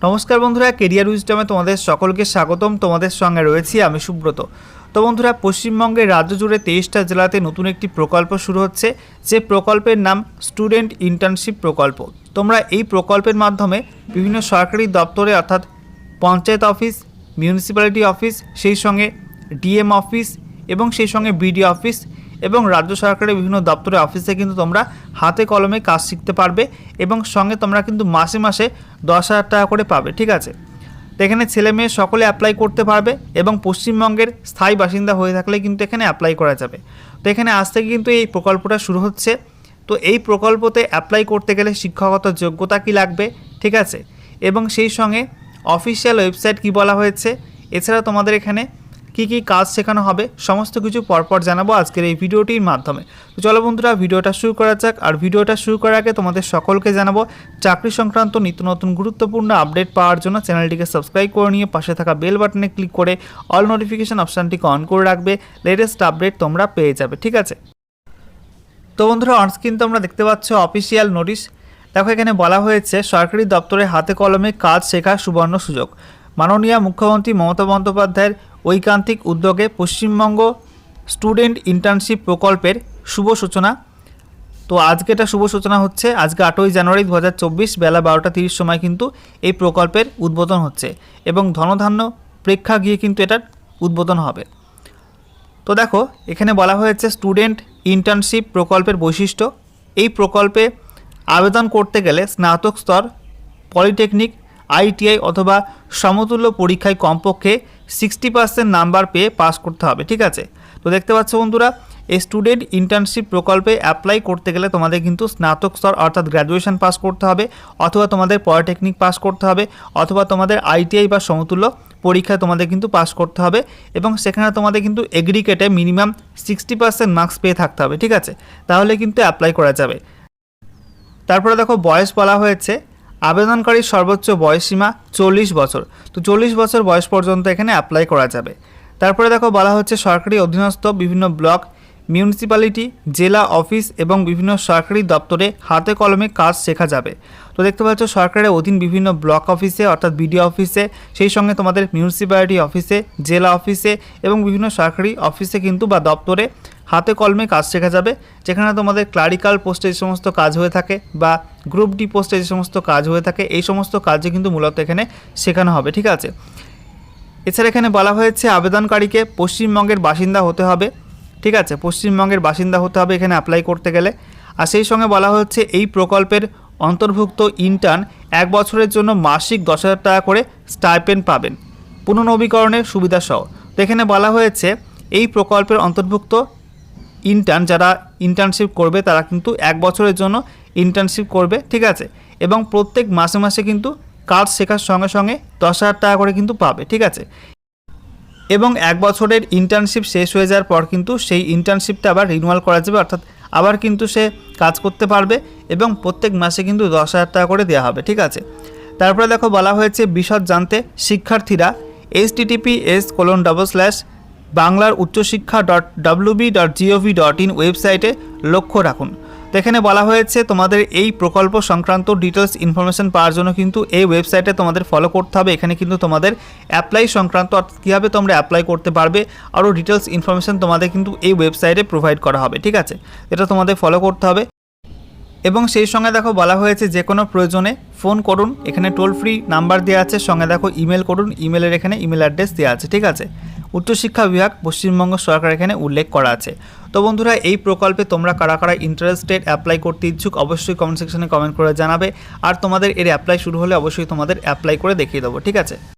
নমস্কার বন্ধুরা, কেরিয়ার উইজডমে তোমাদের সকলকে স্বাগতম। তোমাদের সঙ্গে রয়েছি আমি সুব্রত। তো বন্ধুরা, পশ্চিমবঙ্গের রাজ্য জুড়ে 23টা জেলাতে নতুন একটি প্রকল্প শুরু হচ্ছে, যে প্রকল্পের নাম স্টুডেন্ট ইন্টার্নশিপ প্রকল্প। তোমরা এই প্রকল্পের মাধ্যমে বিভিন্ন সরকারি দপ্তরে অর্থাৎ পঞ্চায়েত অফিস, মিউনিসিপ্যালিটি অফিস, সেই সঙ্গে ডিএম অফিস এবং সেই সঙ্গে বিডিও অফিস এবং রাজ্য সরকারের বিভিন্ন দপ্তরের অফিসে কিন্তু তোমরা হাতে কলমে কাজ শিখতে পারবে এবং সঙ্গে তোমরা কিন্তু মাসে মাসে 10,000 টাকা করে পাবে। ঠিক আছে, তো এখানে ছেলে মেয়ে সকলে অ্যাপ্লাই করতে পারবে এবং পশ্চিমবঙ্গের স্থায়ী বাসিন্দা হয়ে থাকলে কিন্তু এখানে অ্যাপ্লাই করা যাবে। তো এখানে আজ থেকে কিন্তু এই প্রকল্পটা শুরু হচ্ছে। তো এই প্রকল্পতে অ্যাপ্লাই করতে গেলে শিক্ষাগত যোগ্যতা কী লাগবে, ঠিক আছে, এবং সেই সঙ্গে অফিসিয়াল ওয়েবসাইট কী বলা হয়েছে, এছাড়া তোমাদের এখানে কী কী কাজ শেখানো হবে সমস্ত কিছু পরপর জানাবো আজকের এই ভিডিওটির মাধ্যমে। তো চলো বন্ধুরা, ভিডিওটা শুরু করা যাক। আর ভিডিওটা শুরু করার আগে তোমাদের সকলকে জানাবো, চাকরি সংক্রান্ত নিত্য নতুন গুরুত্বপূর্ণ আপডেট পাওয়ার জন্য চ্যানেলটিকে সাবস্ক্রাইব করে নিয়ে পাশে থাকা বেল বাটনে ক্লিক করে অল নোটিফিকেশান অপশানটিকে অন করে রাখবে। লেটেস্ট আপডেট তোমরা পেয়ে যাবে। ঠিক আছে, তো বন্ধুরা অনস্ক্রিন তোমরা দেখতে পাচ্ছ অফিসিয়াল নোটিশ। দেখো এখানে বলা হয়েছে, সরকারি দপ্তরে হাতে কলমে কাজ শেখার সুবর্ণ সুযোগ। মাননীয় মুখ্যমন্ত্রী মমতা বন্দ্যোপাধ্যায়ের ঐকান্তিক উদ্যোগে পশ্চিমবঙ্গ স্টুডেন্ট ইন্টার্নশিপ প্রকল্পের শুভ সূচনা। তো আজকে এটা শুভ সূচনা হচ্ছে, আজকে 8ই জানুয়ারি 2024 বেলা 12টা 30 সময় কিন্তু এই প্রকল্পের উদ্বোধন হচ্ছে এবং ধনধান্য প্রেক্ষাগৃহে কিন্তু এটার উদ্বোধন হবে। তো দেখো এখানে বলা হয়েছে স্টুডেন্ট ইন্টার্নশিপ প্রকল্পের বৈশিষ্ট্য। এই প্রকল্পে আবেদন করতে গেলে স্নাতক স্তর, পলিটেকনিক, আইটিআই অথবা সমতুল্য পরীক্ষায় কমপক্ষে 60% নাম্বার পেয়ে পাস করতে হবে। ঠিক আছে, তো দেখতে পাচ্ছ বন্ধুরা, এই স্টুডেন্ট ইন্টার্নশিপ প্রকল্পে অ্যাপ্লাই করতে গেলে তোমাদের কিন্তু স্নাতক স্তর অর্থাৎ গ্র্যাজুয়েশন পাস করতে হবে, অথবা তোমাদের পলিটেকনিক পাস করতে হবে, অথবা তোমাদের আইটিআই বা সমতুল্য পরীক্ষায় তোমাদের কিন্তু পাস করতে হবে এবং সেখানে তোমাদের কিন্তু এগ্রিগেটে মিনিমাম 60% মার্কস পেয়ে থাকতে হবে। ঠিক আছে, তাহলে কিন্তু অ্যাপ্লাই করা যাবে। তারপরে দেখো বয়স বলা হয়েছে, আবেদনকারীর সর্বোচ্চ বয়সসীমা 40 বছর। তো 40 বছর বয়স পর্যন্ত এখানে অ্যাপ্লাই করা যাবে। তারপরে দেখো বলা হচ্ছে, সরকারি অধীনস্থ বিভিন্ন ব্লক, মিউনিসিপ্যালিটি, জেলা অফিস এবং বিভিন্ন সরকারি দপ্তরে হাতে কলমে কাজ শেখা যাবে। তো দেখতে পাচ্ছ সরকারের অধীন বিভিন্ন ব্লক অফিসে অর্থাৎ বিডিও অফিসে, সেই সঙ্গে তোমাদের মিউনিসিপ্যালিটি অফিসে, জেলা অফিসে এবং বিভিন্ন সরকারি অফিসে কিন্তু বা দপ্তরে হাতে কলমে কাজ শেখা যাবে, যেখানে তোমাদের ক্লারিক্যাল পোস্টে যে সমস্ত কাজ হয়ে থাকে বা গ্রুপ ডি পোস্টে যে সমস্ত কাজ হয়ে থাকে, এই সমস্ত কাজে কিন্তু মূলত এখানে শেখানো হবে। ঠিক আছে, এছাড়া এখানে বলা হয়েছে আবেদনকারীকে পশ্চিমবঙ্গের বাসিন্দা হতে হবে। ঠিক আছে, পশ্চিমবঙ্গের বাসিন্দা হতে হবে এখানে অ্যাপ্লাই করতে গেলে। আর সেই সঙ্গে বলা হচ্ছে এই প্রকল্পের অন্তর্ভুক্ত ইন্টার্ন 1 বছরের জন্য মাসিক 10,000 টাকা করে স্টাইপেন্ড পাবেন, পুনর্নবীকরণের সুবিধা সহ। তো এখানে বলা হয়েছে এই প্রকল্পের অন্তর্ভুক্ত ইন্টার্ন যারা ইন্টার্নশিপ করবে তারা কিন্তু 1 বছরের জন্য ইন্টার্নশিপ করবে। ঠিক আছে, এবং প্রত্যেক মাসে মাসে কিন্তু কাজ শেখার সঙ্গে সঙ্গে 10,000 টাকা করে কিন্তু পাবে। ঠিক আছে, এবং 1 বছরের ইন্টার্নশিপ শেষ হয়ে যাওয়ার পর কিন্তু সেই ইন্টার্নশিপটা আবার রিনিউয়াল করা যাবে, অর্থাৎ আবার কিন্তু সে কাজ করতে পারবে এবং প্রত্যেক মাসে কিন্তু 10,000 টাকা করে দেওয়া হবে। ঠিক আছে, তারপরে দেখো বলা হয়েছে বিশদ জানতে শিক্ষার্থীরা https://banglar-uchchoshikha.wb.gov.in ওয়েবসাইটে লক্ষ্য রাখুন। তো এখানে বলা হয়েছে তোমাদের এই প্রকল্প সংক্রান্ত ডিটেলস ইনফরমেশন পাওয়ার জন্য কিন্তু এই ওয়েবসাইটে তোমাদের ফলো করতে হবে। এখানে কিন্তু তোমাদের অ্যাপ্লাই সংক্রান্ত অর্থাৎ কীভাবে তোমরা অ্যাপ্লাই করতে পারবে আরও ডিটেলস ইনফরমেশন তোমাদের কিন্তু এই ওয়েবসাইটে প্রোভাইড করা হবে। ঠিক আছে, এটা তোমাদের ফলো করতে হবে। এবং সেই সঙ্গে দেখো বলা হয়েছে যে কোনো প্রয়োজনে ফোন করুন, এখানে টোল ফ্রি নাম্বার দেওয়া আছে, সঙ্গে দেখো ইমেল করুন, ইমেলের এখানে ইমেল অ্যাড্রেস দেওয়া আছে। ঠিক আছে, উচ্চশিক্ষা বিভাগ পশ্চিমবঙ্গ সরকার এখানে উল্লেখ করা আছে। তো বন্ধুরা, এই প্রকল্পে তোমরা কারা কারা ইন্টারেস্টেড, অ্যাপ্লাই করতে ইচ্ছুক অবশ্যই কমেন্ট সেকশনে কমেন্ট করে জানাবে। আর তোমাদের এর অ্যাপ্লাই শুরু হলে অবশ্যই তোমাদের অ্যাপ্লাই করে দেখিয়ে দেবো। ঠিক আছে।